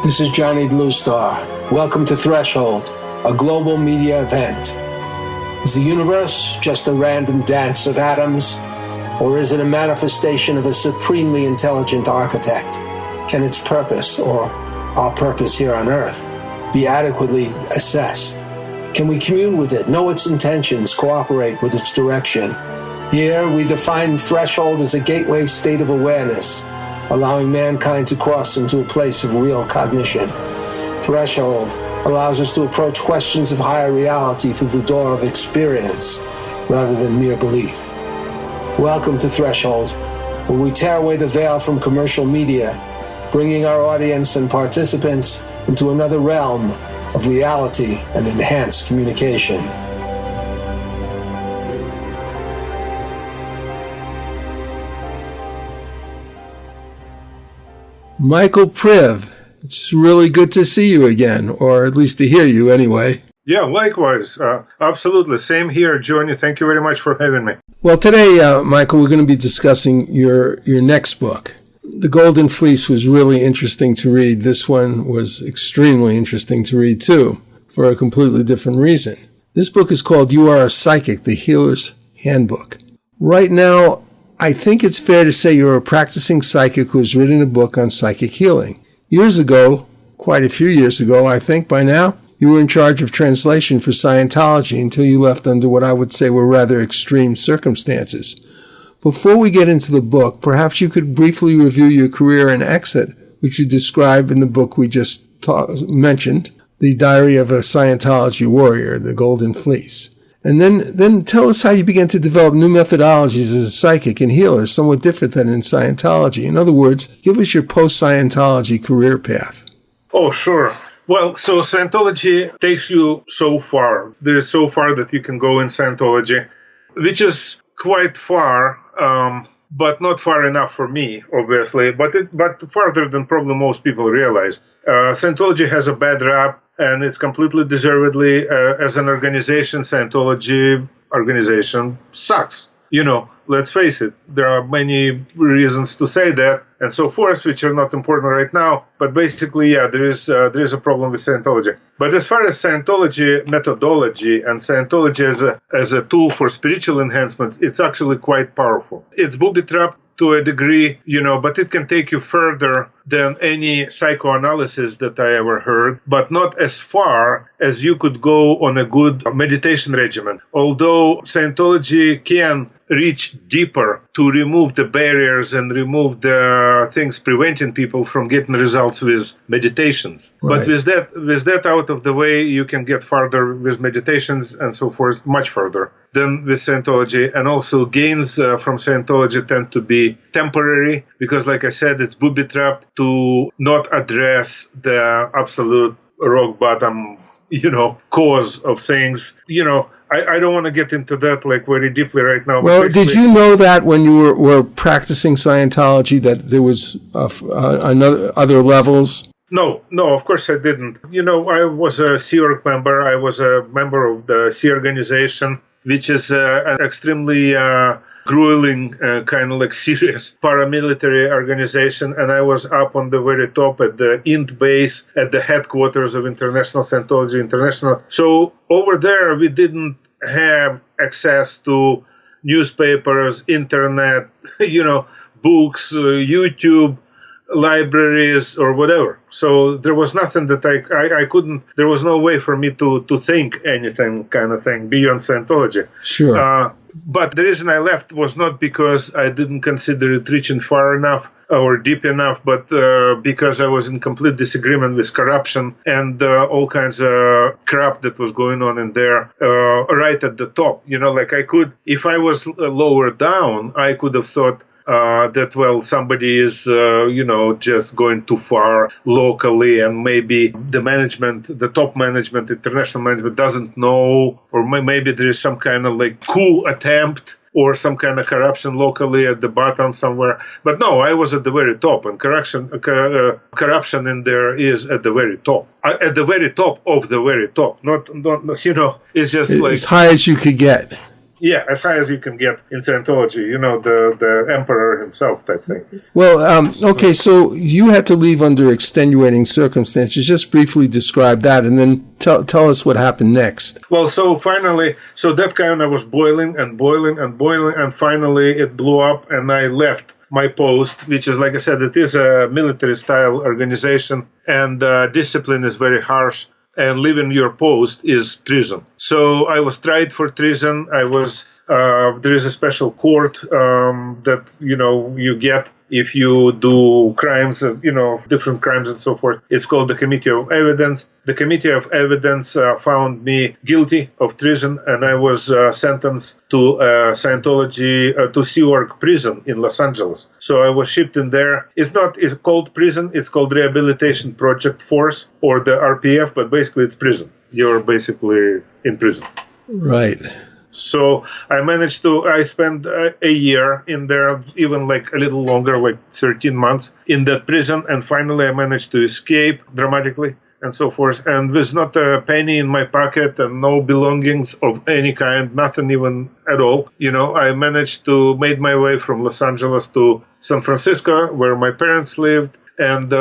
This is Johnny Bluestar. Welcome to Threshold, a global media event. Is the universe just a random dance of atoms, or is it a manifestation of a supremely intelligent architect? Can its purpose, or our purpose here on Earth, be adequately assessed? Can we commune with it, know its intentions, cooperate with its direction? Here, we define threshold as a gateway state of awareness, allowing mankind to cross into a place of real cognition. Threshold allows us to approach questions of higher reality through the door of experience, rather than mere belief. Welcome to Threshold, where we tear away the veil from commercial media, bringing our audience and participants into another realm of reality and enhanced communication. Michael Priv, it's really good to see you again, or at least to hear you anyway. Yeah, likewise. Absolutely. Same here, Johnny. Thank you very much for having me. Well, today, Michael, we're going to be discussing your next book. The Golden Fleece was really interesting to read. This one was extremely interesting to read, too, for a completely different reason. This book is called You Are a Psychic, the Healer'S Handbook. Right now, I think it's fair to say you're a practicing psychic who has written a book on psychic healing. Years ago, quite a few years ago, I think by now, you were in charge of translation for Scientology until you left under what I would say were rather extreme circumstances. Before we get into the book, perhaps you could briefly review your career and exit, which you describe in the book we just mentioned, The Diary of a Scientology Warrior, The Golden Fleece. And then tell us how you began to develop new methodologies as a psychic and healer, somewhat different than in Scientology. In other words, give us your post-Scientology career path. Oh, sure. Well, so Scientology takes you so far. There is so far that you can go in Scientology, which is quite far, but not far enough for me, obviously, but farther than probably most people realize. Scientology has a bad rap, and it's completely deservedly, as an organization, Scientology organization sucks. You know, let's face it, there are many reasons to say that and so forth, which are not important right now. But basically, yeah, there is a problem with Scientology. But as far as Scientology methodology and Scientology as a tool for spiritual enhancement, it's actually quite powerful. It's booby-trapped to a degree, but it can take you further than any psychoanalysis that I ever heard, but not as far as you could go on a good meditation regimen. Although Scientology can reach deeper to remove the barriers and remove the things preventing people from getting results with meditations. Right. But with that out of the way, you can get farther with meditations and so forth, much further than with Scientology. And also gains from Scientology tend to be temporary because, like I said, it's booby-trapped to not address the absolute rock bottom, cause of things. I don't want to get into that very deeply right now. Well, did you know that when you were practicing Scientology that there was other levels? No, of course I didn't. I was a Sea Org member. I was a member of the Sea organization, which is an extremely grueling, kind of serious paramilitary organization. And I was up on the very top at the INT base, at the headquarters of International Scientology International. So over there, we didn't have access to newspapers, internet, books, YouTube, libraries, or whatever. So there was nothing that I couldn't, there was no way for me to think anything kind of thing beyond Scientology. Sure. But the reason I left was not because I didn't consider it reaching far enough or deep enough, but because I was in complete disagreement with corruption and all kinds of crap that was going on in there right at the top. I could, if I was lower down, I could have thought that, somebody is, just going too far locally, and maybe the top management, international management doesn't know, or maybe there is some kind of coup attempt or some kind of corruption locally at the bottom somewhere. But no, I was at the very top, and corruption in there is at the very top. At the very top of the very top. Not it's just as high as you could get. Yeah, as high as you can get in Scientology, the emperor himself type thing. Well, okay, so you had to leave under extenuating circumstances. Just briefly describe that, and then tell us what happened next. Well, so finally, that kind of was boiling and boiling and boiling, and finally it blew up, and I left my post, which is, like I said, it is a military-style organization, and discipline is very harsh. And leaving your post is treason. So I was tried for treason. There is a special court that, you get if you do crimes, different crimes and so forth. It's called the Committee of Evidence. The Committee of Evidence found me guilty of treason, and I was sentenced to to Sea Org prison in Los Angeles. So I was shipped in there. It's called prison. It's called Rehabilitation Project Force, or the RPF, but basically it's prison. You're basically in prison. Right. So I spent a year in there, even like a little longer, like 13 months in that prison. And finally, I managed to escape dramatically and so forth. And with not a penny in my pocket and no belongings of any kind, nothing even at all. I managed to make my way from Los Angeles to San Francisco, where my parents lived. And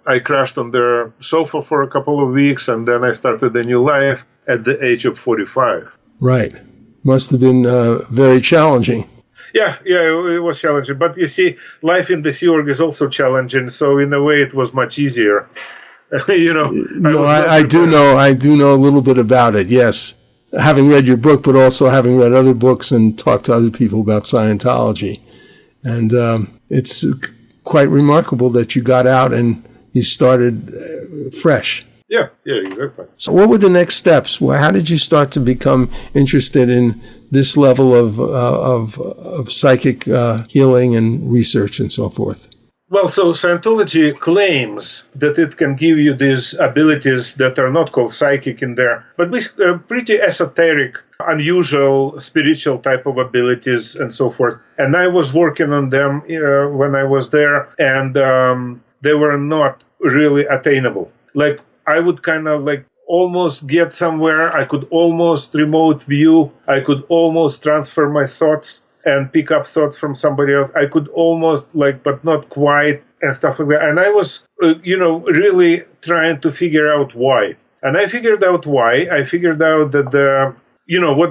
I crashed on their sofa for a couple of weeks. And then I started a new life at the age of 45. Right. Must have been very challenging. Yeah, it was challenging. But you see, life in the Sea Org is also challenging. So in a way, it was much easier. I do know a little bit about it. Yes, having read your book, but also having read other books and talked to other people about Scientology, and it's quite remarkable that you got out and you started fresh. Yeah, exactly. So what were the next steps? How did you start to become interested in this level of psychic healing and research and so forth? Well, so Scientology claims that it can give you these abilities that are not called psychic in there, but pretty esoteric, unusual, spiritual type of abilities and so forth. And I was working on them when I was there, and they were not really attainable. Like, I would kind of like almost get somewhere. I could almost remote view. I could almost transfer my thoughts and pick up thoughts from somebody else. I could almost but not quite, and stuff like that. And I was, really trying to figure out why. And I figured out why. I figured out that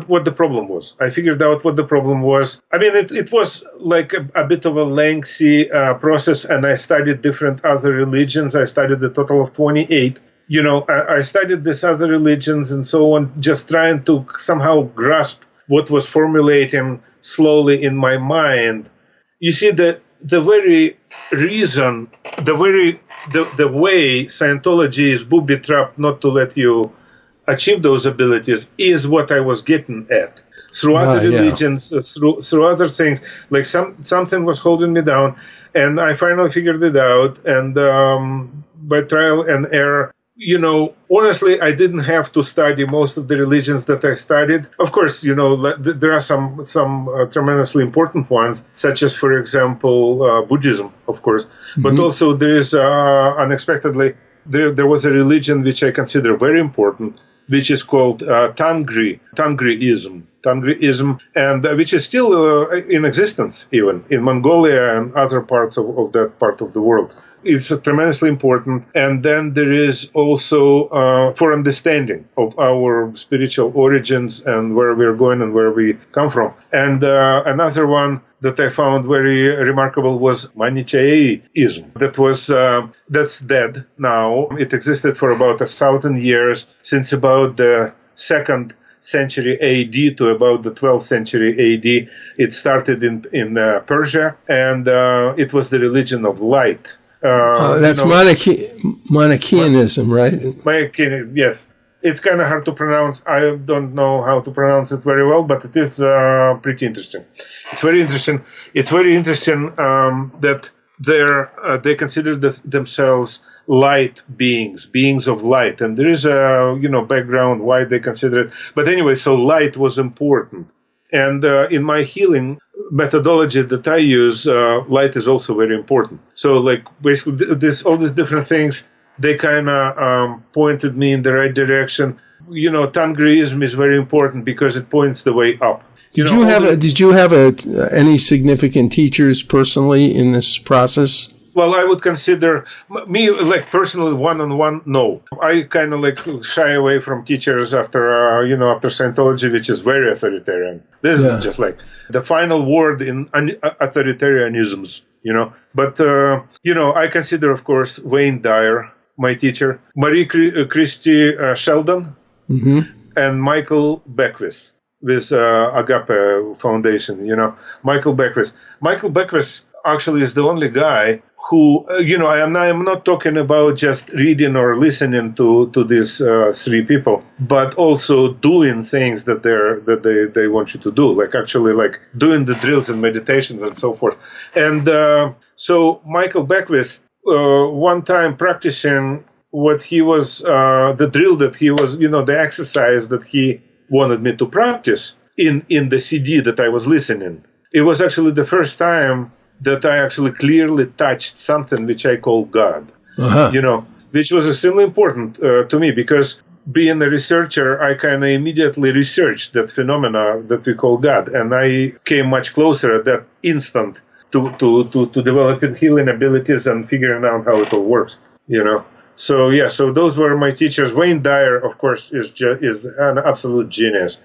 what the problem was. I figured out what the problem was. I mean, it was like a bit of a lengthy process, and I studied different other religions. I studied a total of 28. I studied these other religions and so on, just trying to somehow grasp what was formulating slowly in my mind. You see, the very reason, the way Scientology is booby-trapped not to let you achieve those abilities is what I was getting at. Through other religions, through other things, like something was holding me down, and I finally figured it out, and by trial and error, honestly, I didn't have to study most of the religions that I studied. Of course, there are some tremendously important ones, such as, for example, Buddhism, of course. Mm-hmm. But also there is, unexpectedly, there was a religion which I consider very important, which is called Tangriism, and which is still in existence, even in Mongolia and other parts of that part of the world. It's tremendously important. And then there is also for understanding of our spiritual origins and where we're going and where we come from. And another one that I found very remarkable was Manichaeism. That's dead now. It existed for about 1,000 years, since about the 2nd century AD to about the 12th century AD. It started in Persia, and it was the religion of light. That's Manichaeanism, right? Manichaeanism, yes. It's kind of hard to pronounce. I don't know how to pronounce it very well, but it is pretty interesting. It's very interesting. It's very interesting that they consider themselves light beings of light, and there is a background why they consider it. But anyway, so light was important, and in my healing methodology that I use, light is also very important. So, basically, all these different things, they kind of pointed me in the right direction. Tangriism is very important because it points the way up. Did you have any significant teachers personally in this process? Well, I would consider me, like, personally, one-on-one, no. I kind of like shy away from teachers after Scientology, which is very authoritarian. This is just like the final word in authoritarianisms, But, I consider, of course, Wayne Dyer, my teacher, Christie Sheldon, and Michael Beckwith with Agape Foundation, Michael Beckwith. Michael Beckwith actually is the only guy who, I am not talking about just reading or listening to these three people, but also doing things that they want you to do, like actually like doing the drills and meditations and so forth. And so Michael Beckwith, one time practicing what he was, the drill that he was, the exercise that he wanted me to practice in the CD that I was listening. It was actually the first time that I actually clearly touched something which I call God, which was extremely important to me because being a researcher, I kind of immediately researched that phenomena that we call God. And I came much closer at that instant to developing healing abilities and figuring out how it all works, So those were my teachers. Wayne Dyer, of course, is an absolute genius.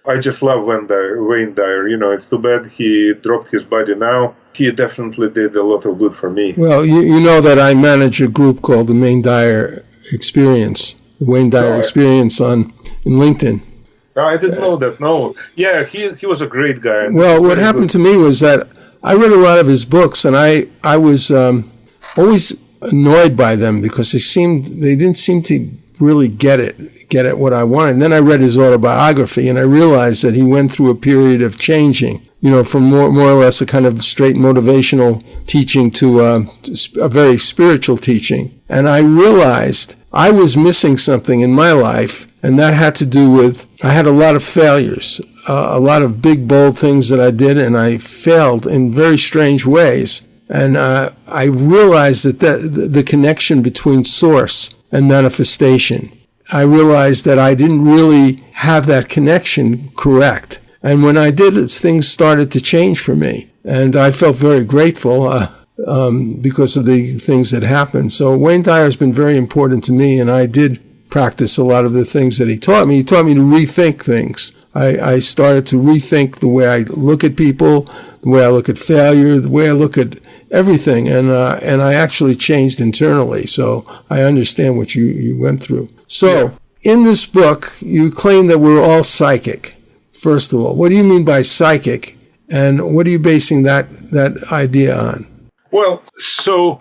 I just love Wayne Dyer. It's too bad he dropped his body now. He definitely did a lot of good for me. Well, you know that I manage a group called the Wayne Dyer Experience, the Wayne Dyer Experience in LinkedIn. No, I didn't know that. No. Yeah, he was a great guy. Well, what happened to me was that I read a lot of his books, and I was always annoyed by them because they didn't seem to really get at what I wanted. And then I read his autobiography, and I realized that he went through a period of changing, from more or less a kind of straight motivational teaching to a very spiritual teaching. And I realized I was missing something in my life, and that had to do with I had a lot of failures, a lot of big, bold things that I did, and I failed in very strange ways. And I realized that the connection between source and manifestation, I realized that I didn't really have that connection correct. And when I did it, things started to change for me. And I felt very grateful because of the things that happened. So Wayne Dyer has been very important to me, and I did practice a lot of the things that he taught me. He taught me to rethink things. I started to rethink the way I look at people, the way I look at failure, the way I look at everything, and I actually changed internally. So I understand what you went through. So in this book, you claim that we're all psychic. First of all, what do you mean by psychic, and what are you basing that idea on? Well, so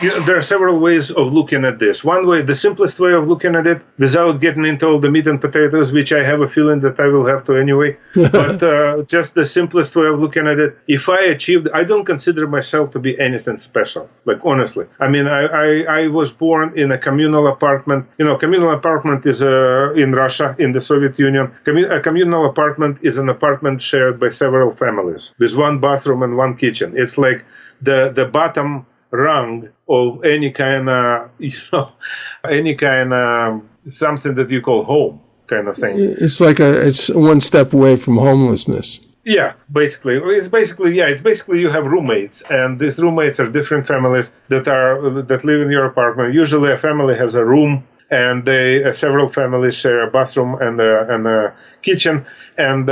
there are several ways of looking at this. One way, the simplest way of looking at it, without getting into all the meat and potatoes, which I have a feeling that I will have to anyway, but just the simplest way of looking at it, if I achieved, I don't consider myself to be anything special, like honestly. I mean, I was born in a communal apartment. Communal apartment is in Russia, in the Soviet Union. A communal apartment is an apartment shared by several families with one bathroom and one kitchen. It's like the bottom rung of any kind of, something that you call home kind of thing. It's one step away from homelessness. Yeah, basically. It's basically you have roommates, and these roommates are different families that live in your apartment. Usually a family has a room, and several families share a bathroom and a kitchen, and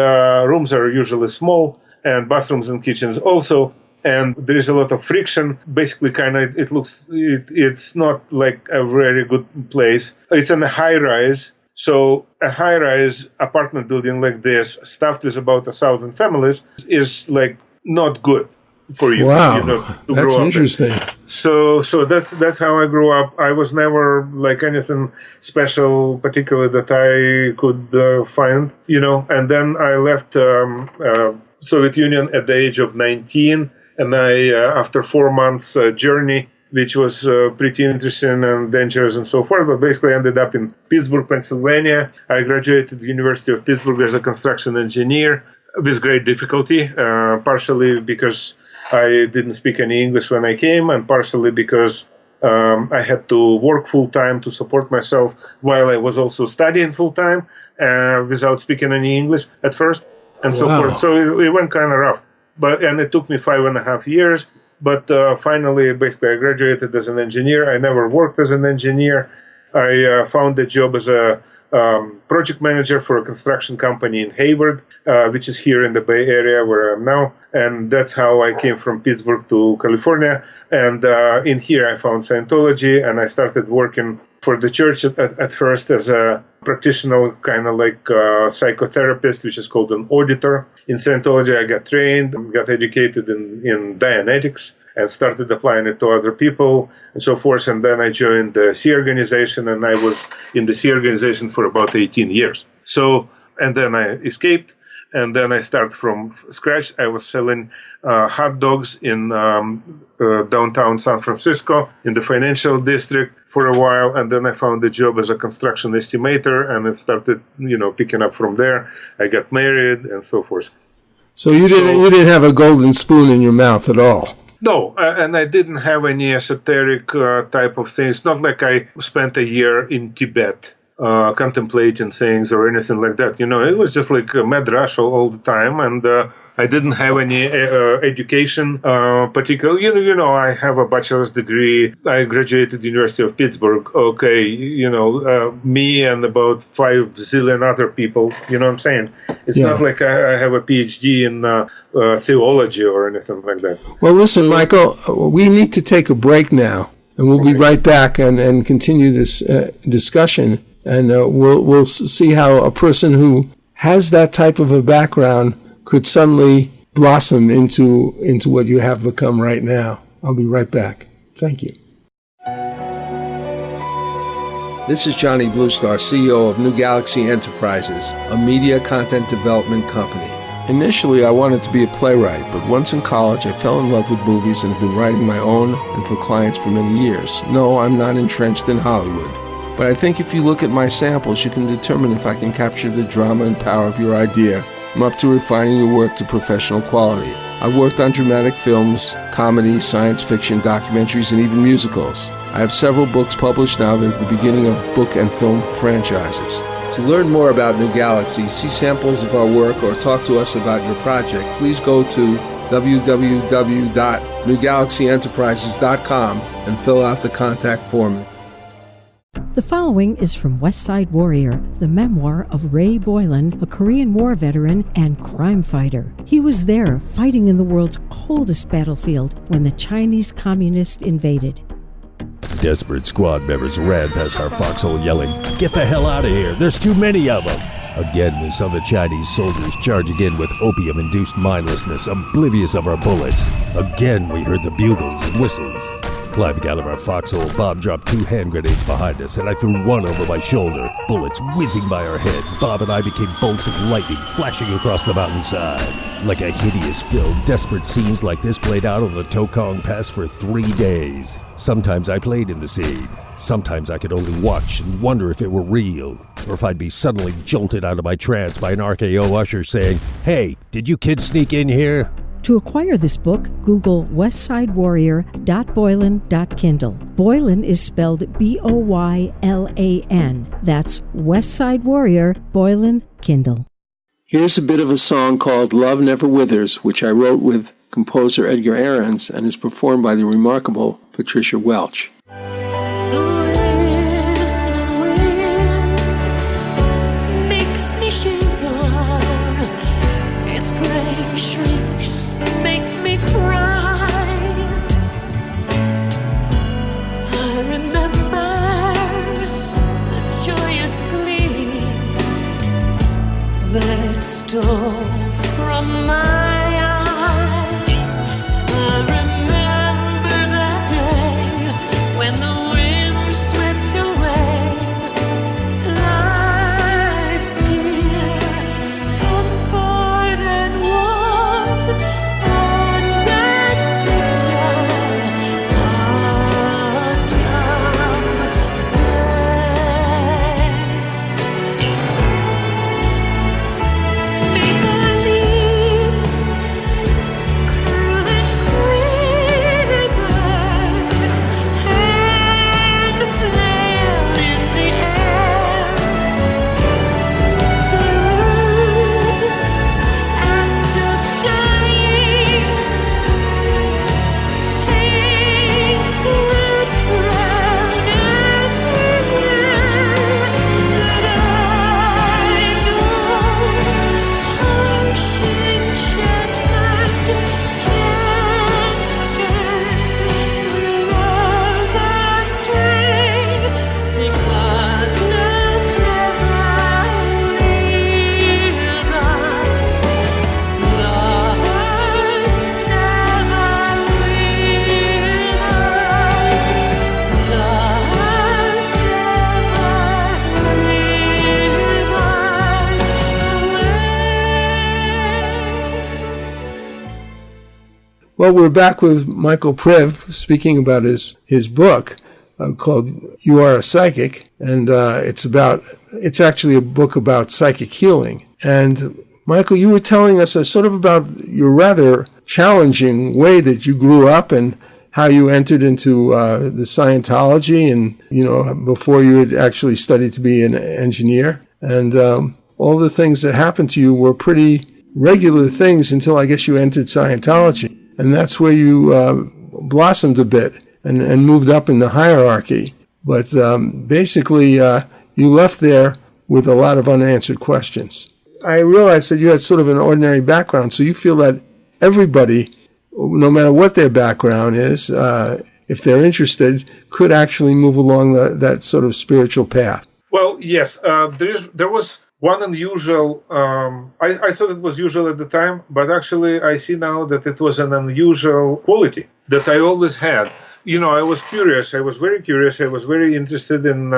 rooms are usually small, and bathrooms and kitchens also. And there is a lot of friction. Basically, it's not like a very good place. It's in a high-rise. So a high-rise apartment building like this, stuffed with about 1,000 families, is like not good for you. Wow, to that's grow up interesting. So that's how I grew up. I was never like anything special, particularly that I could find, And then I left Soviet Union at the age of 19. And I, after 4 months journey, which was pretty interesting and dangerous and so forth, but basically ended up in Pittsburgh, Pennsylvania. I graduated at the University of Pittsburgh as a construction engineer with great difficulty, partially because I didn't speak any English when I came, and partially because I had to work full time to support myself while I was also studying full time without speaking any English at first, and so forth. So it went kind of rough. And it took me 5.5 years. But finally, basically, I graduated as an engineer. I never worked as an engineer. I found a job as a project manager for a construction company in Hayward, which is here in the Bay Area where I am now. And that's how I came from Pittsburgh to California. And in here, I found Scientology, and I started working for the church at first as a practitioner, kind of like a psychotherapist, which is called an auditor. In Scientology, I got trained, got educated in Dianetics, and started applying it to other people and so forth. And then I joined the C organization, and I was in the C organization for about 18 years. So, and then I escaped, and then I started from scratch. I was selling hot dogs in downtown San Francisco in the financial district for a while, and then I found a job as a construction estimator, and it started, picking up from there. I got married and so forth. So you didn't have a golden spoon in your mouth at all. No, and I didn't have any esoteric type of things. Not like I spent a year in Tibet contemplating things or anything like that. It was just like a mad rush all the time, and I didn't have any education particularly. I have a bachelor's degree. I graduated University of Pittsburgh. Okay, me and about 5 zillion other people. You know what I'm saying? It's not like I have a PhD in theology or anything like that. Well, listen, Michael, we need to take a break now, and we'll be right back and continue this discussion. And we'll see how a person who has that type of a background could suddenly blossom into what you have become right now. I'll be right back. Thank you. This is Johnny Bluestar, CEO of New Galaxy Enterprises, a media content development company. Initially, I wanted to be a playwright, but once in college, I fell in love with movies and have been writing my own and for clients for many years. No, I'm not entrenched in Hollywood. But I think if you look at my samples, you can determine if I can capture the drama and power of your idea. I'm up to refining your work to professional quality. I've worked on dramatic films, comedy, science fiction, documentaries, and even musicals. I have several books published now that are the beginning of book and film franchises. To learn more about New Galaxy, see samples of our work, or talk to us about your project, please go to www.newgalaxyenterprises.com and fill out the contact form. The following is from West Side Warrior, the memoir of Ray Boylan, a Korean War veteran and crime fighter. He was there fighting in the world's coldest battlefield when the Chinese communists invaded. Desperate squad members ran past our foxhole yelling, "Get the hell out of here, there's too many of them!" Again, we saw the Chinese soldiers charging in with opium-induced mindlessness, oblivious of our bullets. Again, we heard the bugles and whistles. Climbing out of our foxhole, Bob dropped 2 hand grenades behind us, and I threw one over my shoulder. Bullets whizzing by our heads, Bob and I became bolts of lightning flashing across the mountainside. Like a hideous film, desperate scenes like this played out on the Tokong Pass for 3 days. Sometimes I played in the scene. Sometimes I could only watch and wonder if it were real, or if I'd be suddenly jolted out of my trance by an RKO usher saying, "Hey, did you kids sneak in here?" To acquire this book, Google westsidewarrior.boylan.kindle. Boylan is spelled Boylan. That's West Side Warrior, Boylan, Kindle. Here's a bit of a song called Love Never Withers, which I wrote with composer Edgar Ahrens and is performed by the remarkable Patricia Welch. Shrieks make me cry. I remember the joyous glee that it stole from my eyes. I remember that day when the wind swept away life's dear comfort and warmth on that bitter autumn day. People Well, we're back with Michael Priv speaking about his book called You Are a Psychic, and it's actually a book about psychic healing. And Michael, you were telling us sort of about your rather challenging way that you grew up and how you entered into the Scientology, and before you had actually studied to be an engineer, and all the things that happened to you were pretty regular things until I guess you entered Scientology. And that's where you blossomed a bit and moved up in the hierarchy. But basically, you left there with a lot of unanswered questions. I realized that you had sort of an ordinary background, so you feel that everybody, no matter what their background is, if they're interested, could actually move along that sort of spiritual path. Well, yes, there was one unusual, I thought it was usual at the time, but actually I see now that it was an unusual quality that I always had. I was curious. I was very curious. I was very interested in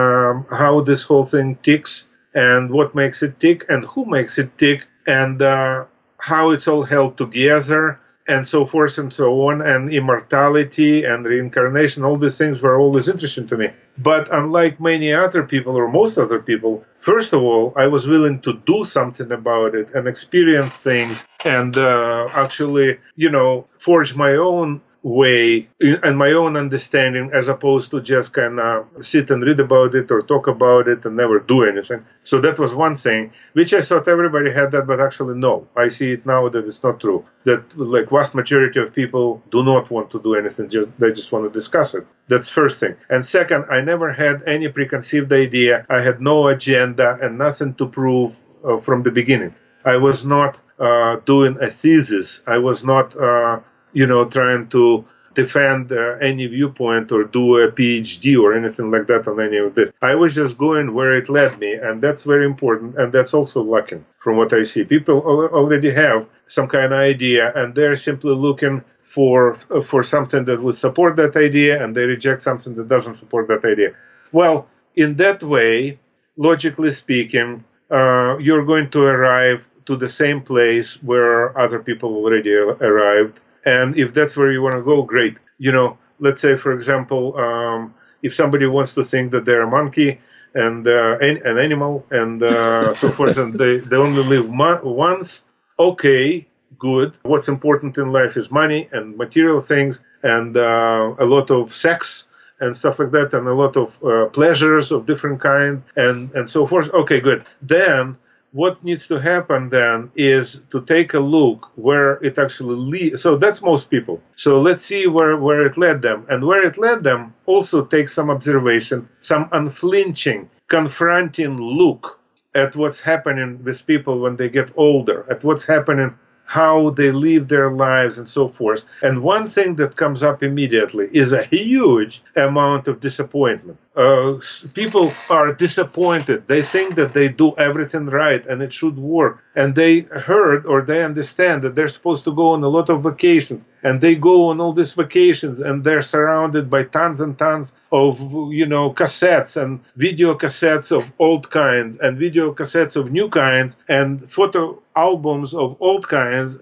how this whole thing ticks and what makes it tick and who makes it tick and how it's all held together and so forth and so on, and immortality and reincarnation. All these things were always interesting to me. But unlike many other people, or most other people, first of all, I was willing to do something about it and experience things and actually, forge my own way and my own understanding, as opposed to just kind of sit and read about it or talk about it and never do anything. So that was one thing, which I thought everybody had that, but actually no. I see it now that it's not true. That vast majority of people do not want to do anything, they just want to discuss it. That's first thing. And second, I never had any preconceived idea. I had no agenda and nothing to prove from the beginning. I was not doing a thesis. I was not trying to defend any viewpoint or do a PhD or anything like that on any of this. I was just going where it led me, and that's very important, and that's also lacking from what I see. People already have some kind of idea, and they're simply looking for something that would support that idea, and they reject something that doesn't support that idea. Well, in that way, logically speaking, you're going to arrive to the same place where other people already arrived. And if that's where you want to go, great. Let's say, for example, if somebody wants to think that they're a monkey and an animal and so forth, and they only live once, okay, good. What's important in life is money and material things and a lot of sex and stuff like that, and a lot of pleasures of different kind and so forth. Okay, good. Then what needs to happen then is to take a look where it actually leads. So that's most people. So let's see where it led them. And where it led them also takes some observation, some unflinching, confronting look at what's happening with people when they get older, at what's happening, how they live their lives and so forth. And one thing that comes up immediately is a huge amount of disappointment. People are disappointed. They think that they do everything right and it should work. And they heard or they understand that they're supposed to go on a lot of vacations. And they go on all these vacations and they're surrounded by tons and tons of, cassettes and video cassettes of old kinds and video cassettes of new kinds and photo albums of old kinds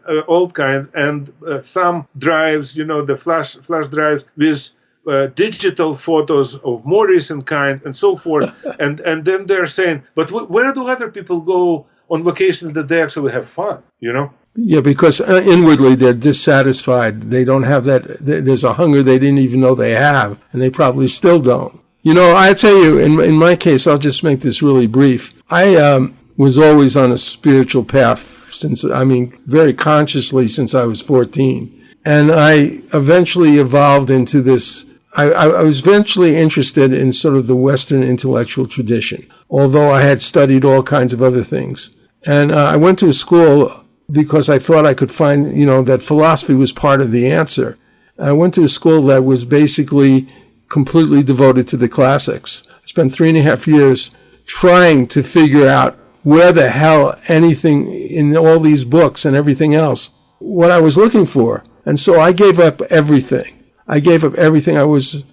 and some drives, the flash drives with digital photos of more recent kinds and so forth. and then they're saying, but where do other people go on vacation that they actually have fun, Yeah, because inwardly they're dissatisfied. They don't have that. There's a hunger they didn't even know they have, and they probably still don't. I tell you, in my case, I'll just make this really brief. I was always on a spiritual path very consciously since I was 14. And I eventually evolved into this. I was eventually interested in sort of the Western intellectual tradition, although I had studied all kinds of other things. And I went to a school because I thought I could find, that philosophy was part of the answer. I went to a school that was basically completely devoted to the classics. I spent 3.5 years trying to figure out where the hell anything in all these books and everything else, what I was looking for. And so I gave up everything. I was,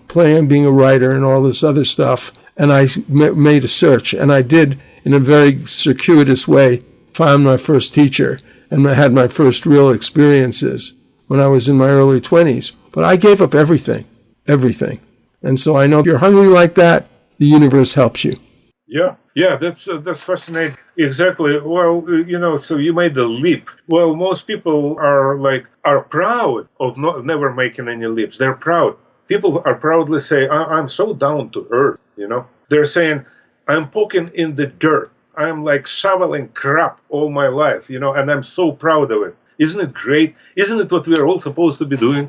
planning on being a writer and all this other stuff. And I made a search. And I did, in a very circuitous way, found my first teacher and I had my first real experiences when I was in my early 20s. But I gave up everything. And so I know if you're hungry like that, the universe helps you. Yeah, that's fascinating. Exactly. Well, so you made the leap. Well, most people are proud of never making any leaps. They're proud. People are proudly say, I'm so down to earth, They're saying, I'm poking in the dirt. I'm like shoveling crap all my life, and I'm so proud of it. Isn't it great? Isn't it what we're all supposed to be doing,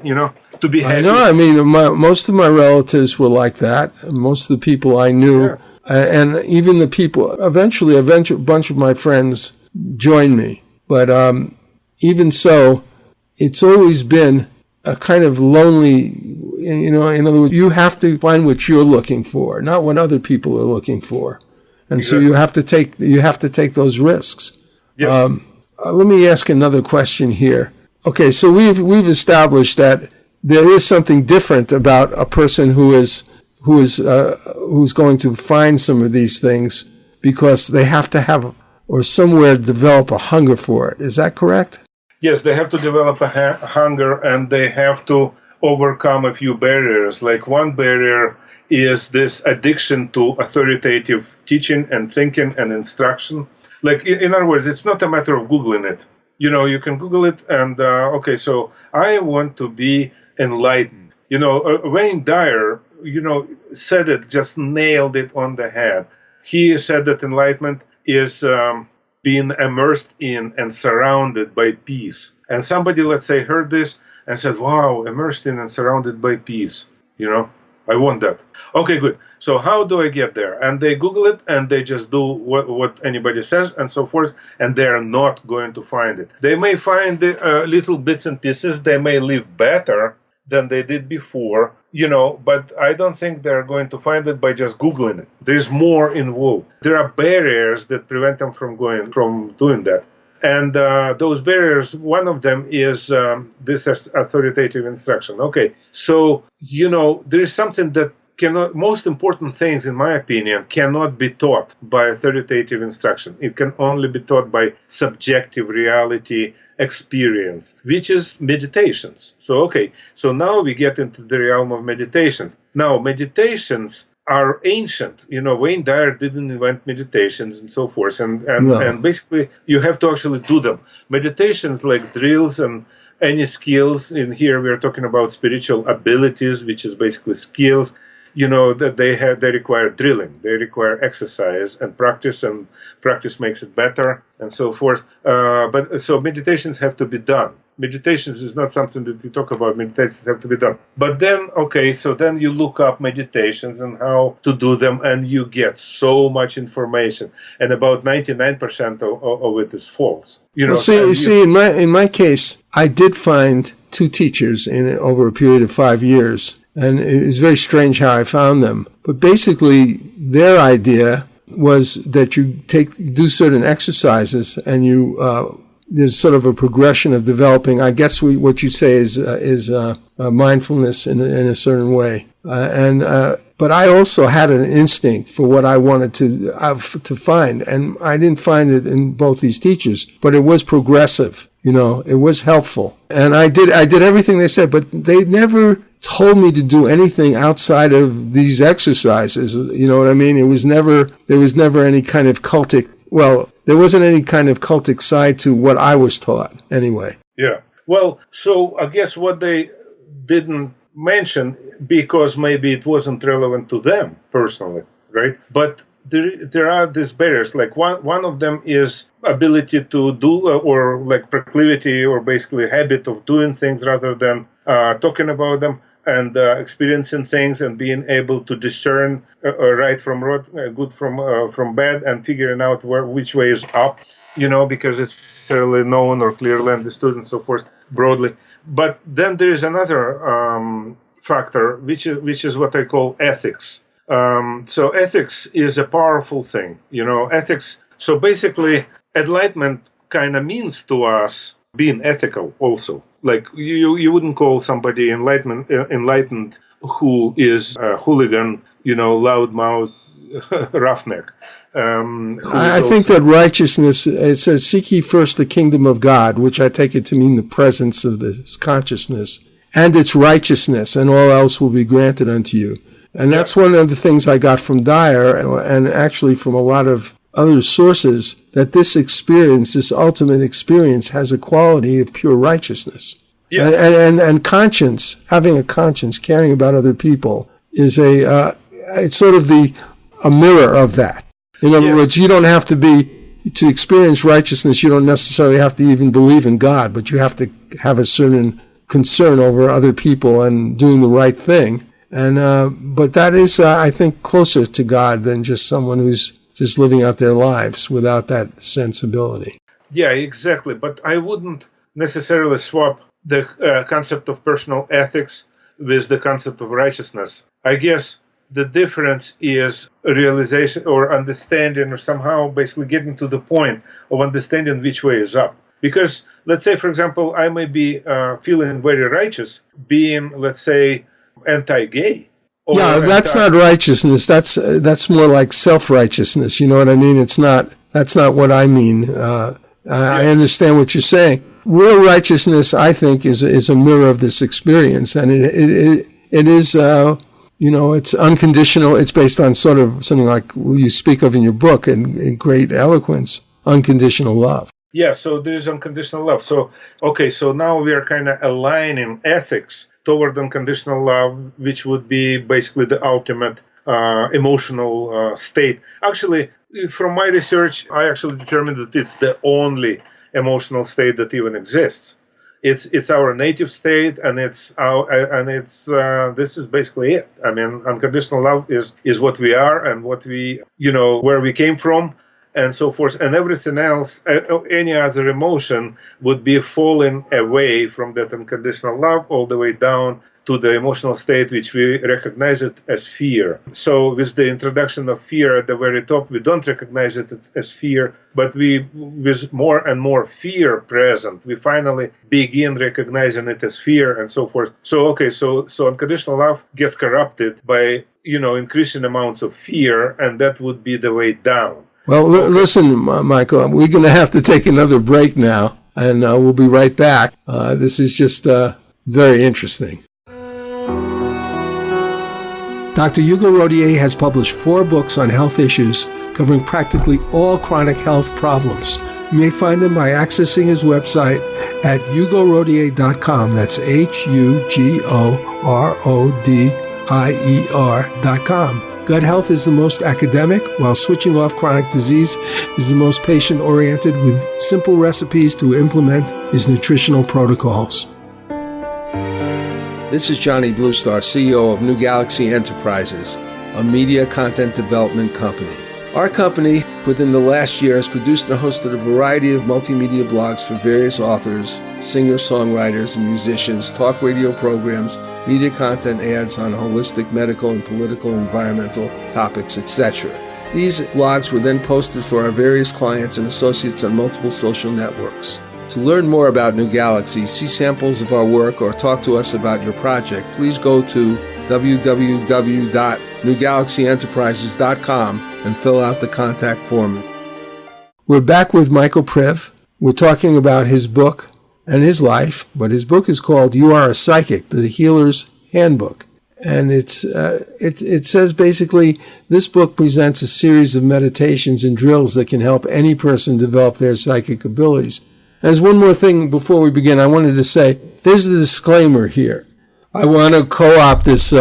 to be happy? I know. I mean, most of my relatives were like that. Most of the people I knew. Yeah. And even the people, eventually a bunch of my friends joined me. But even so, it's always been a kind of lonely, in other words, you have to find what you're looking for, not what other people are looking for. And Exactly. so you have to take those risks. Yes. Let me ask another question here. Okay, so we've established that there is something different about a person who's going to find some of these things because they have to have or somewhere develop a hunger for it. Is that correct? Yes, they have to develop a hunger, and they have to overcome a few barriers. Like one barrier is this addiction to authoritative teaching and thinking and instruction. Like, in other words, it's not a matter of Googling it. You can Google it and, so I want to be enlightened. Wayne Dyer, said it, just nailed it on the head. He said that enlightenment is being immersed in and surrounded by peace. And somebody, let's say, heard this and said, wow, immersed in and surrounded by peace. I want that. Okay, good. So how do I get there? And they Google it and they just do what anybody says and so forth, and they're not going to find it. They may find the little bits and pieces. They may live better than they did before, but I don't think they're going to find it by just Googling it. There's more involved. There are barriers that prevent them from doing that. And those barriers, one of them is this authoritative instruction. Okay, so, there is something that most important things, in my opinion, cannot be taught by authoritative instruction. It can only be taught by subjective reality experience, which is meditations. So now we get into the realm of meditations. Now, meditations are ancient. Wayne Dyer didn't invent meditations and so forth. And basically, you have to actually do them. Meditations like drills and any skills. In here, we are talking about spiritual abilities, which is basically skills. That they require drilling, they require exercise and practice makes it better and so forth. But so meditations have to be done. Meditations is not something that we talk about. Meditations have to be done. But then, so then you look up meditations and how to do them, and you get so much information. And about 99% of it is false. In my case, I did find two teachers over a period of 5 years. And it was very strange how I found them. But basically, their idea was that you do certain exercises, and there's sort of a progression of developing. I guess what you say is mindfulness in a certain way. But I also had an instinct for what I wanted to find, and I didn't find it in both these teachers. But it was progressive. It was helpful, and I did everything they said, but they never told me to do anything outside of these exercises. You know what I mean? There was never any kind of cultic, there wasn't any kind of cultic side to what I was taught anyway. Yeah. Well, so I guess what they didn't mention, because maybe it wasn't relevant to them personally, right? But there are these barriers. Like one of them is ability to do, or like proclivity, or basically habit of doing things rather than talking about them, and experiencing things and being able to discern right from wrong, good from bad, and figuring out which way is up, because it's necessarily known or clearly understood and so forth broadly. But then there is another factor, which is what I call ethics. So ethics is a powerful thing, ethics. So basically, enlightenment kind of means to us being ethical also. Like you wouldn't call somebody enlightened who is a hooligan, loudmouth, roughneck. I think that righteousness, it says, seek ye first the kingdom of God, which I take it to mean the presence of this consciousness, and its righteousness, and all else will be granted unto you. And that's one of the things I got from Dyer, and actually from a lot of other sources, that this experience, this ultimate experience, has a quality of pure righteousness. Yeah. And conscience, having a conscience, caring about other people, is it's sort of a mirror of that. In other words, you don't have to experience righteousness, you don't necessarily have to even believe in God, but you have to have a certain concern over other people and doing the right thing. And but that is, I think, closer to God than just someone who's just living out their lives without that sensibility. Yeah, exactly. But I wouldn't necessarily swap the concept of personal ethics with the concept of righteousness. I guess the difference is realization or understanding, or somehow basically getting to the point of understanding which way is up. Because let's say, for example, I may be feeling very righteous, being, let's say, anti-gay. Yeah, that's not righteousness. That's more like self-righteousness. You know what I mean? That's not what I mean. I understand what you're saying. Real righteousness, I think, is a mirror of this experience, and it is, it's unconditional. It's based on sort of something like you speak of in your book in great eloquence, unconditional love. Yeah, so there's unconditional love. So now we are kind of aligning ethics toward unconditional love, which would be basically the ultimate emotional state. Actually, from my research, I actually determined that it's the only emotional state that even exists. It's our native state, and this is basically it. I mean, unconditional love is what we are and what we, where we came from, and so forth. And everything else, any other emotion, would be falling away from that unconditional love all the way down to the emotional state which we recognize it as fear. So with the introduction of fear at the very top, we don't recognize it as fear, but with more and more fear present, we finally begin recognizing it as fear and so forth. So unconditional love gets corrupted by, increasing amounts of fear, and that would be the way down. Well, listen, Michael, we're going to have to take another break now, and we'll be right back. This is just very interesting. Dr. Hugo Rodier has published 4 books on health issues covering practically all chronic health problems. You may find them by accessing his website at hugorodier.com. That's HUGORODIER.com. Gut health is the most academic, while switching off chronic disease is the most patient-oriented, with simple recipes to implement his nutritional protocols. This is Johnny Bluestar, CEO of New Galaxy Enterprises, a media content development company. Our company, within the last year, has produced and hosted a variety of multimedia blogs for various authors, singer-songwriters, and musicians, talk radio programs, media content ads on holistic, medical, and political, environmental topics, etc. These blogs were then posted for our various clients and associates on multiple social networks. To learn more about New Galaxy, see samples of our work, or talk to us about your project, please go to www.newgalaxyenterprises.com and fill out the contact form. We're back with Michael Priv. We're talking about his book and his life, but his book is called You Are a Psychic, the Healer'S Handbook. And it says basically this book presents a series of meditations and drills that can help any person develop their psychic abilities. There's one more thing before we begin. I wanted to say, there's the disclaimer here. I want to co-opt this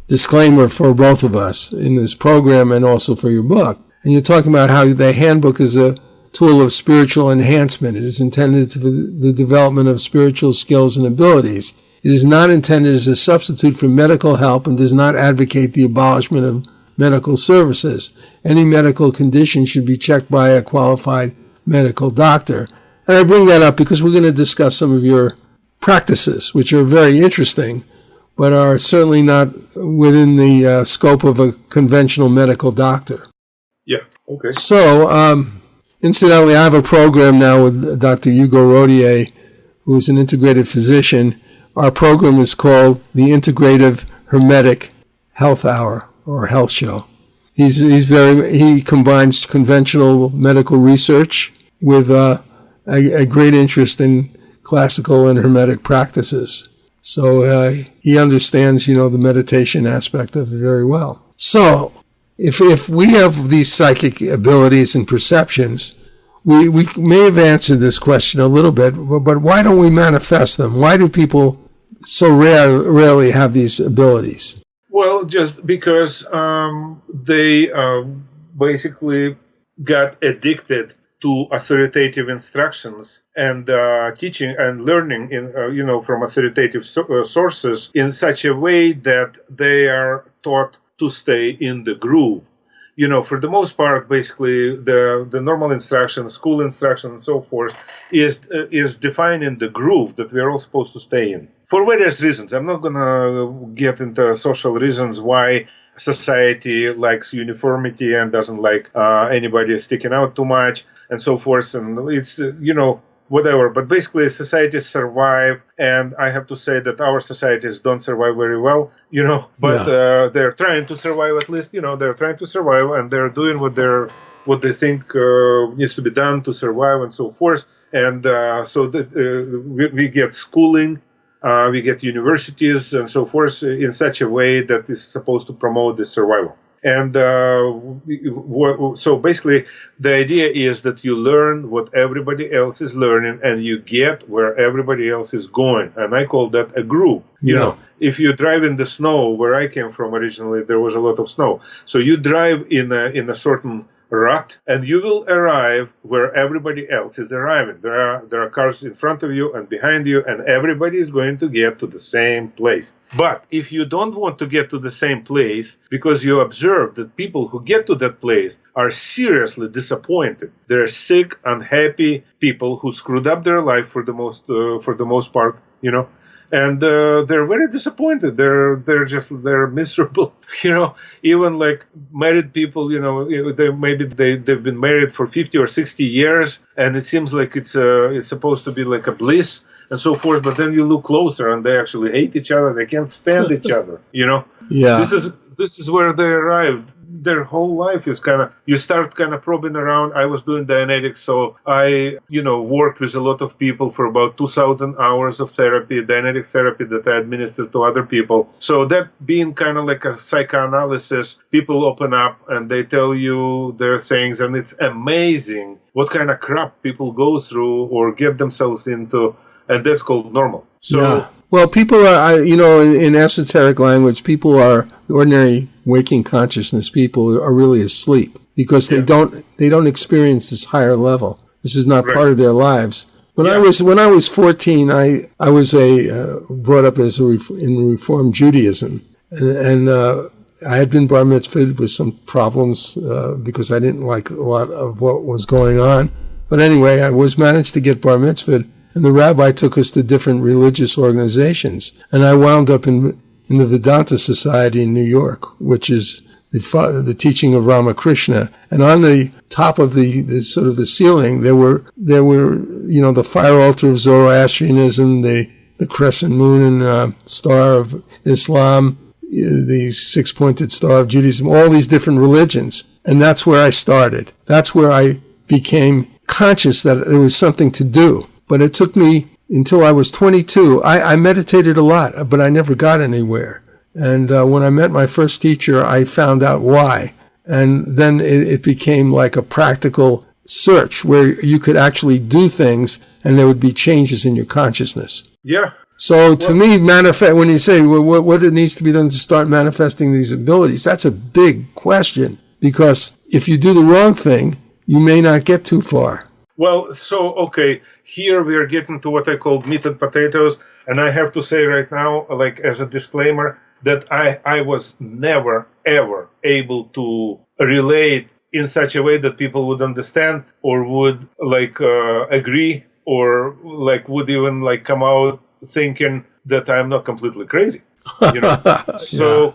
disclaimer for both of us in this program and also for your book. And you're talking about how the handbook is a tool of spiritual enhancement. It is intended for the development of spiritual skills and abilities. It is not intended as a substitute for medical help and does not advocate the abolishment of medical services. Any medical condition should be checked by a qualified medical doctor. And I bring that up because we're going to discuss some of your practices, which are very interesting, but are certainly not within the scope of a conventional medical doctor. Yeah, okay. So, incidentally, I have a program now with Dr. Hugo Rodier, who is an integrative physician. Our program is called the Integrative Hermetic Health Hour, or Health Show. He combines conventional medical research with a great interest in classical and hermetic practices. So he understands, the meditation aspect of it very well. So if we have these psychic abilities and perceptions, we may have answered this question a little bit, but why don't we manifest them? Why do people so rarely have these abilities? Well, just because they basically got addicted to authoritative instructions and teaching and learning from authoritative sources in such a way that they are taught to stay in the groove. For the most part, basically the normal instruction, school instruction, and so forth is defining the groove that we're all supposed to stay in for various reasons. I'm not gonna get into social reasons why society likes uniformity and doesn't like anybody sticking out too much and so forth, and it's whatever. But basically, societies survive, and I have to say that our societies don't survive very well, But they're trying to survive at least. They're trying to survive, and they're doing what they think needs to be done to survive and so forth. And we get schooling, we get universities and so forth in such a way that is supposed to promote this survival. And so basically, the idea is that you learn what everybody else is learning, and you get where everybody else is going. And I call that a groove. If you drive in the snow, where I came from originally, there was a lot of snow. So you drive in a certain rut, and you will arrive where everybody else is arriving. There are cars in front of you and behind you, and everybody is going to get to the same place. But if you don't want to get to the same place because you observe that people who get to that place are seriously disappointed, they're sick, unhappy people who screwed up their life for the most part, and they're very disappointed. They're miserable. Even like married people, they've been married for 50 or 60 years, and it seems like it's supposed to be like a bliss and so forth. But then you look closer, and they actually hate each other. They can't stand each other. Yeah. This is where they arrived. Their whole life is you start probing around. I was doing Dianetics, so I, worked with a lot of people for about 2,000 hours of therapy, Dianetic therapy that I administered to other people. So that being like a psychoanalysis, people open up and they tell you their things, and it's amazing what kind of crap people go through or get themselves into, and that's called normal. So. Yeah. Well, people are, in esoteric language, people are ordinary waking consciousness. People are really asleep because they don't experience this higher level. This is not part of their lives. When I was 14, I was brought up in Reform Judaism, and I had been bar mitzvahed with some problems because I didn't like a lot of what was going on. But anyway, I was managed to get bar mitzvahed. And the rabbi took us to different religious organizations. And I wound up in the Vedanta Society in New York, which is the teaching of Ramakrishna. And on the top of the sort of the ceiling, there were the fire altar of Zoroastrianism, the crescent moon and star of Islam, the six-pointed star of Judaism, all these different religions. And that's where I started. That's where I became conscious that there was something to do. But it took me until I was 22. I meditated a lot, but I never got anywhere. And when I met my first teacher, I found out why. And then it became like a practical search where you could actually do things and there would be changes in your consciousness. Yeah. So to me, when you say what it needs to be done to start manifesting these abilities, that's a big question. Because if you do the wrong thing, you may not get too far. Well, okay, here we are getting to what I call meat and potatoes, and I have to say right now, like as a disclaimer, that I was never, ever able to relate in such a way that people would understand or would agree or would even come out thinking that I'm not completely crazy. So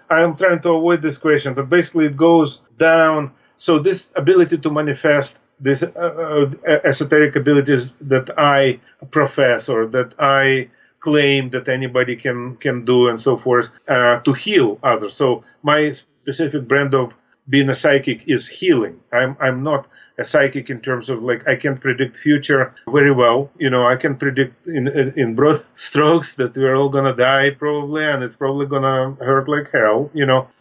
I'm trying to avoid this question, but basically it goes down. So this ability to manifest these esoteric abilities that I profess or that I claim that anybody can do and so forth to heal others. So my specific brand of being a psychic is healing. I'm not a psychic in terms of like I can predict future very well. I can predict in broad strokes that we're all gonna die probably, and it's probably gonna hurt like hell.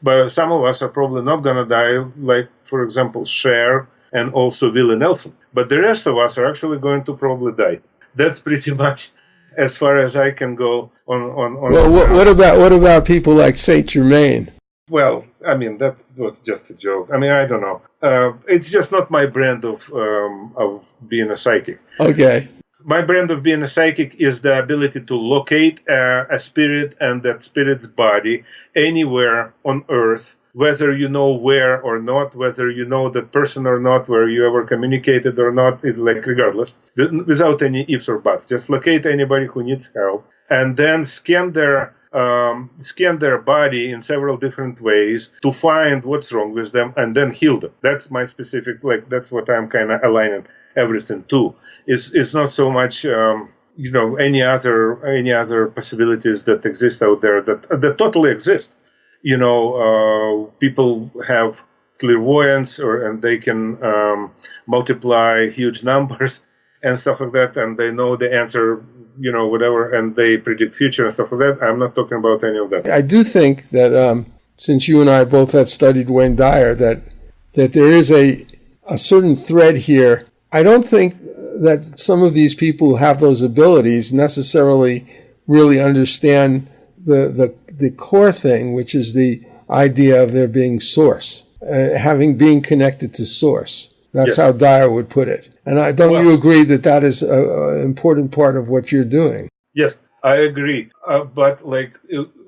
But some of us are probably not gonna die, like for example Cher and also Willie Nelson. But the rest of us are actually going to probably die. That's pretty much as far as I can go on. Well, what about people like Saint Germain? Well, I mean, that was just a joke. I mean, I don't know. It's just not my brand of being a psychic. Okay. My brand of being a psychic is the ability to locate a spirit and that spirit's body anywhere on Earth, whether you know where or not, whether you know that person or not, where you ever communicated or not, it's like regardless, without any ifs or buts. Just locate anybody who needs help and then scan their body in several different ways to find what's wrong with them and then heal them. That's my specific, that's what I'm kind of aligning everything to. It's not so much, any other possibilities that exist out there that totally exist. People have clairvoyance and they can multiply huge numbers and stuff like that, and they know the answer, whatever, and they predict future and stuff like that. I'm not talking about any of that. I do think that since you and I both have studied Wayne Dyer, that there is a certain thread here. I don't think that some of these people who have those abilities necessarily really understand the core thing, which is the idea of there being source, being connected to source. That's how Dyer would put it. And you agree that is an important part of what you're doing? Yes, I agree. But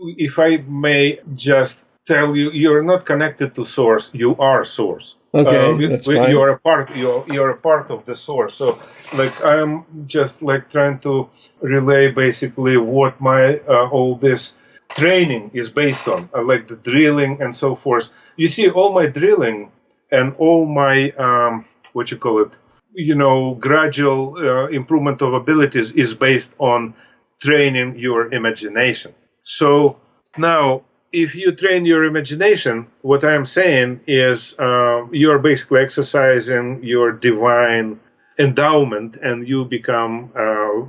if I may just tell you, you're not connected to source. You are source. Okay, that's fine. You're a part. You're a part of the source. So, I'm just trying to relay basically what my all this training is based on, like the drilling and so forth. You see, all my drilling and all my gradual improvement of abilities is based on training your imagination. So now, if you train your imagination, what I'm saying is you're basically exercising your divine endowment, and you become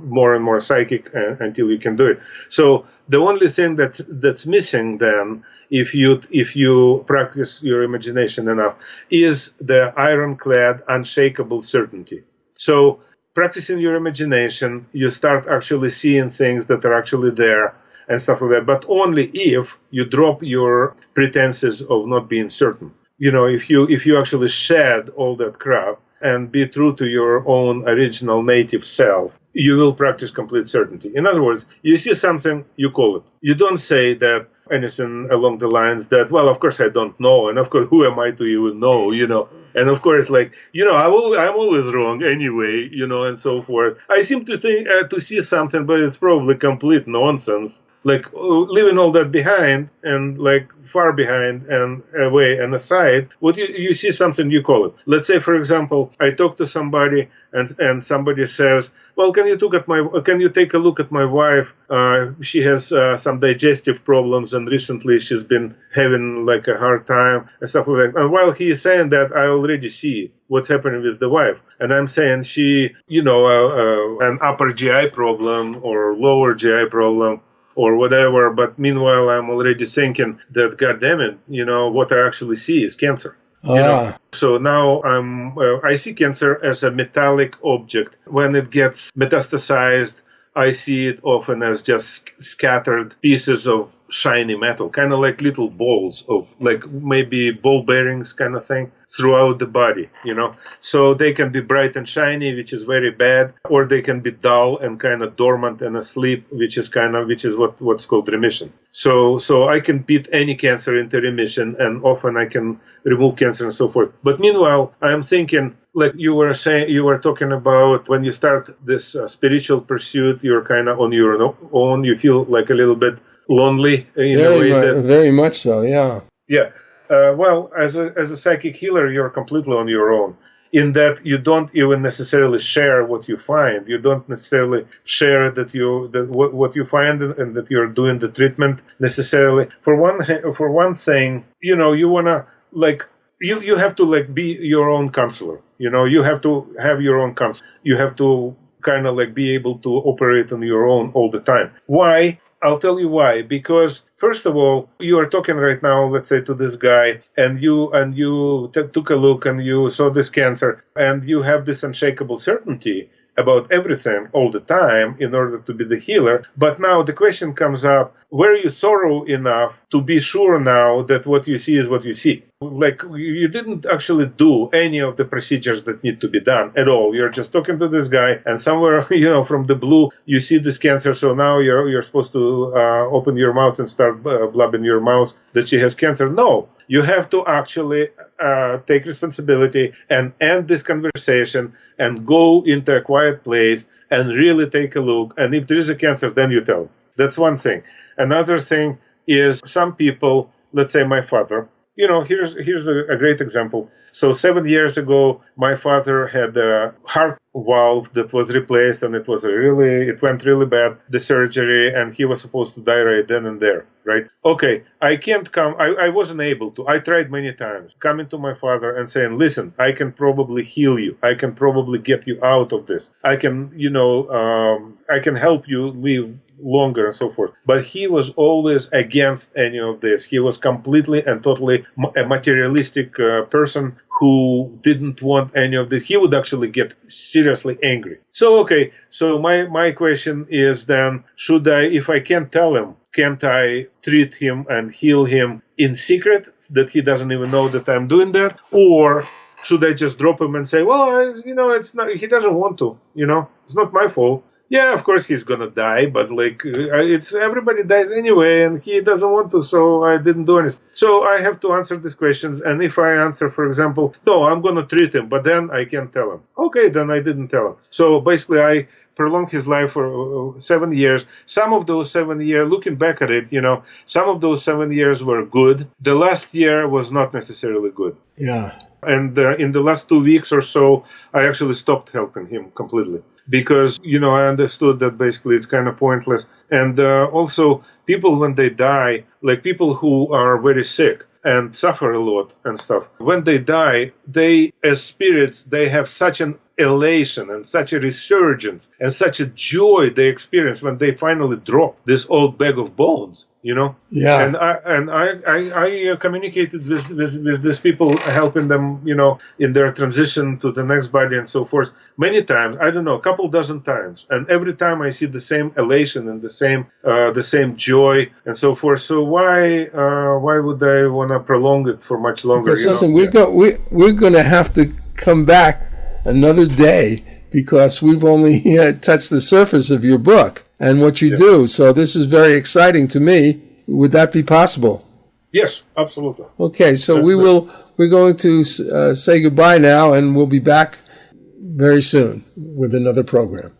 more and more psychic until you can do it. So the only thing that's missing then, if you practice your imagination enough, is the ironclad, unshakable certainty. So practicing your imagination, you start actually seeing things that are actually there and stuff like that, but only if you drop your pretenses of not being certain. If you actually shed all that crap and be true to your own original native self, you will practice complete certainty. In other words, you see something, you call it. You don't say that anything along the lines that, well, of course I don't know, and of course, who am I to even know, and of course, I'm always wrong anyway, and so forth. I seem to think to see something, but it's probably complete nonsense. Leaving all that behind and far behind and away and aside, what you see something, you call it. Let's say, for example, I talk to somebody and somebody says, well, can you take a look at my wife? She has some digestive problems, and recently she's been having a hard time and stuff like that. And while he is saying that, I already see what's happening with the wife. And I'm saying she, an upper GI problem or lower GI problem, or whatever, but meanwhile I'm already thinking that, God damn it, what I actually see is cancer. So now I see cancer as a metallic object. When it gets metastasized, I see it often as just scattered pieces of shiny metal, kind of like little balls of maybe ball bearings kind of thing throughout the body, So they can be bright and shiny, which is very bad, or they can be dull and kind of dormant and asleep, which is what's called remission. So I can beat any cancer into remission, and often I can remove cancer and so forth. But meanwhile, I'm thinking, you were talking about when you start this spiritual pursuit, you're kind of on your own. You feel a little bit lonely in a way very much so, yeah. Yeah. Well, as a psychic healer, you're completely on your own. in that you don't even necessarily share what you find. You don't necessarily share what you find and that you're doing the treatment necessarily. For one thing, you wanna you have to be your own counselor. You have to have your own counselor. You have to kind of be able to operate on your own all the time. Why? I'll tell you why. Because first of all, you are talking right now, let's say, to this guy, and you took a look and you saw this cancer, and you have this unshakable certainty about everything all the time in order to be the healer. But now the question comes up, were you thorough enough to be sure now that what you see is what you see? You didn't actually do any of the procedures that need to be done at all. You're just talking to this guy, and somewhere, from the blue, you see this cancer. So now you're supposed to open your mouth and start blabbing your mouth that she has cancer. No, you have to actually take responsibility and end this conversation and go into a quiet place and really take a look. And if there is a cancer, then you tell. That's one thing. Another thing is some people, let's say my father, here's a great example. So 7 years ago, my father had a heart valve that was replaced, and it went really bad, the surgery, and he was supposed to die right then and there, right? Okay, I can't come, I wasn't able to. I tried many times coming to my father and saying, listen, I can probably heal you. I can probably get you out of this. I can, I can help you live longer and so forth. But he was always against any of this. He was completely and totally a materialistic person who didn't want any of this. He would actually get seriously angry. So my question is then, if I can't tell him, can't I treat him and heal him in secret that he doesn't even know that I'm doing that? Or should I just drop him and say, well, it's not, he doesn't want to, it's not my fault. Yeah, of course he's gonna die, but it's everybody dies anyway, and he doesn't want to, so I didn't do anything. So I have to answer these questions, and if I answer, for example, no, I'm gonna treat him, but then I can't tell him. Okay, then I didn't tell him. So basically, I prolonged his life for 7 years. Some of those 7 years, looking back at it, some of those 7 years were good. The last year was not necessarily good. Yeah. And in the last 2 weeks or so, I actually stopped helping him completely. Because, I understood that basically it's kind of pointless. And also, people when they die, like people who are very sick and suffer a lot and stuff, when they die, they, as spirits, they have such an elation and such a resurgence and such a joy they experience when they finally drop this old bag of bones, Yeah. And I communicated with these people, helping them, in their transition to the next body and so forth, many times. I don't know, a couple dozen times, and every time I see the same elation and the same joy and so forth. So why would I want to prolong it for much longer? Because listen, we're going to have to come back another day because we've only touched the surface of your book and what you do. So this is very exciting to me. Would that be possible? Yes, absolutely. Okay, so we're going to say goodbye now, and we'll be back very soon with another program.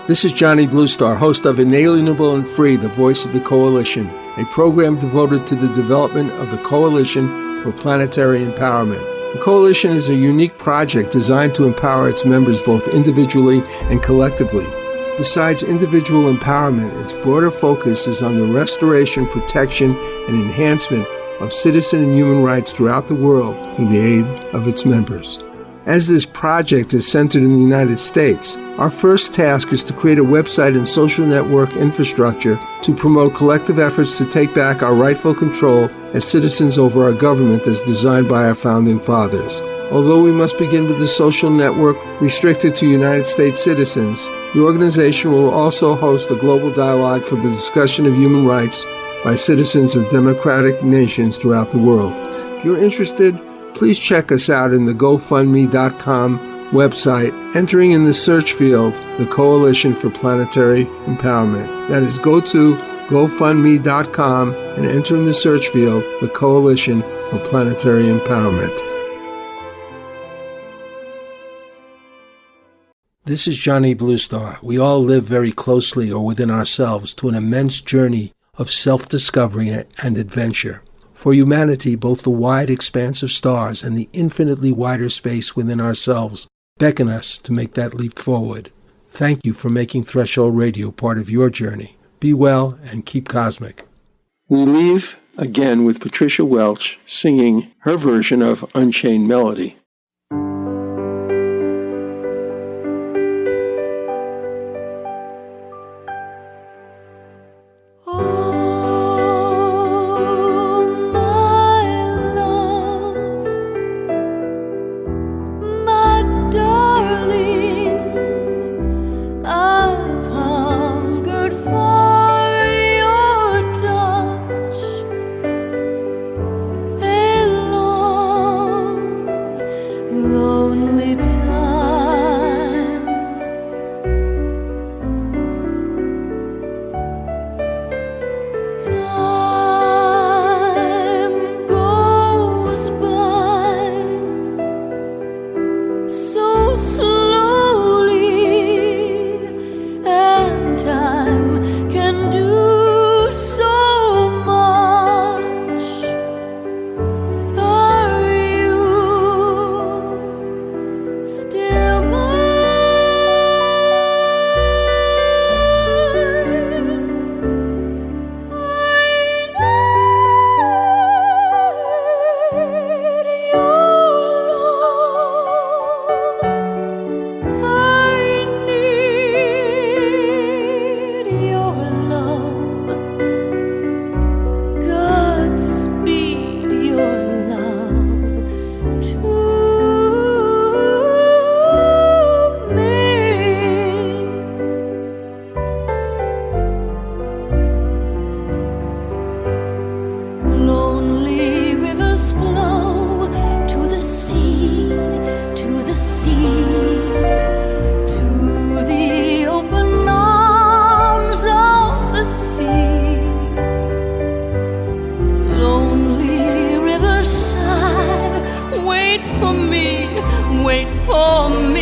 This is Johnny Bluestar, host of Inalienable and Free, the Voice of the Coalition, a program devoted to the development of the Coalition for Planetary Empowerment. The Coalition is a unique project designed to empower its members both individually and collectively. Besides individual empowerment, its broader focus is on the restoration, protection, and enhancement of citizen and human rights throughout the world through the aid of its members. As this project is centered in the United States, our first task is to create a website and social network infrastructure to promote collective efforts to take back our rightful control as citizens over our government as designed by our founding fathers. Although we must begin with the social network restricted to United States citizens, the organization will also host a global dialogue for the discussion of human rights by citizens of democratic nations throughout the world. If you're interested, please check us out in the GoFundMe.com website, entering in the search field the Coalition for Planetary Empowerment. That is, go to GoFundMe.com and enter in the search field the Coalition for Planetary Empowerment. This is Johnny Bluestar. We all live very closely or within ourselves to an immense journey of self-discovery and adventure. For humanity, both the wide expanse of stars and the infinitely wider space within ourselves beckon us to make that leap forward. Thank you for making Threshold Radio part of your journey. Be well and keep cosmic. We leave again with Patricia Welch singing her version of Unchained Melody. Wait for me.